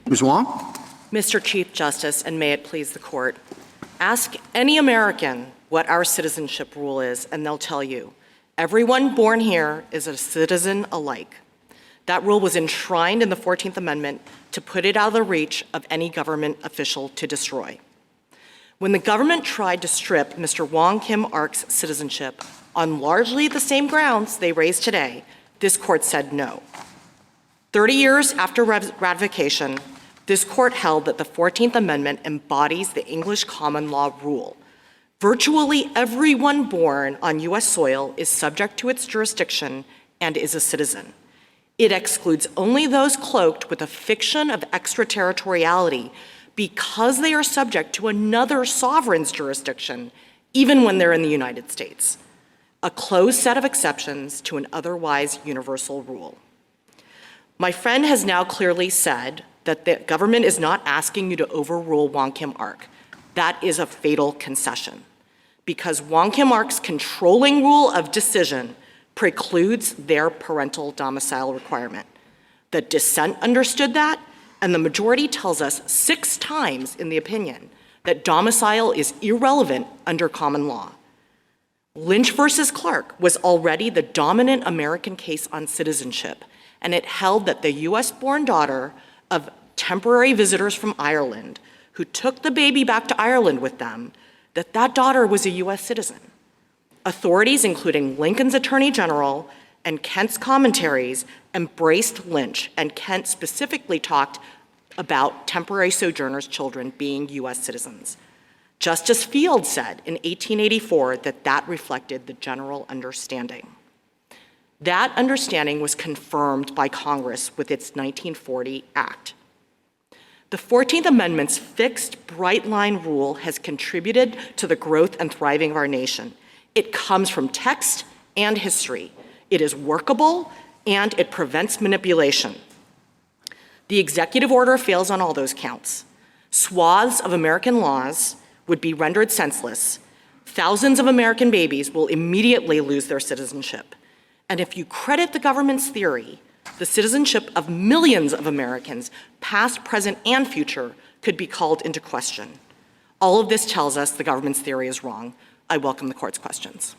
Ms. Wang? Mr. Chief Justice, and may it please the court, ask any American what our citizenship rule is, and they'll tell you, everyone born here is a citizen alike. That rule was enshrined in the 14th Amendment to put it out of the reach of any government official to destroy. When the government tried to strip Mr. Wang Kim Ark's citizenship on largely the same grounds they raised today, this court said no. 30 years after ratification, this court held that the 14th Amendment embodies the English common law rule. Virtually everyone born on US soil is subject to its jurisdiction and is a citizen. It excludes only those cloaked with a fiction of extraterritoriality because they are subject to another sovereign's jurisdiction, even when they're in the United States. A closed set of exceptions to an otherwise universal rule. My friend has now clearly said that the government is not asking you to overrule Wang Kim Ark. That is a fatal concession, because Wang Kim Ark's controlling rule of decision precludes their parental domicile requirement. The dissent understood that, and the majority tells us 6 times in the opinion that domicile is irrelevant under common law. Lynch versus Clark was already the dominant American case on citizenship, and it held that the US-born daughter of temporary visitors from Ireland who took the baby back to Ireland with them, that daughter was a US citizen. Authorities, including Lincoln's Attorney General and Kent's commentaries, embraced Lynch, and Kent specifically talked about temporary sojourners' children being US citizens. Justice Field said in 1884 that that reflected the general understanding. That understanding was confirmed by Congress with its 1940 Act. The 14th Amendment's fixed, bright-line rule has contributed to the growth and thriving of our nation. It comes from text and history. It is workable, and it prevents manipulation. The executive order fails on all those counts. Swaths of American laws would be rendered senseless. Thousands of American babies will immediately lose their citizenship. And if you credit the government's theory, the citizenship of millions of Americans, past, present, and future, could be called into question. All of this tells us the government's theory is wrong. I welcome the court's questions.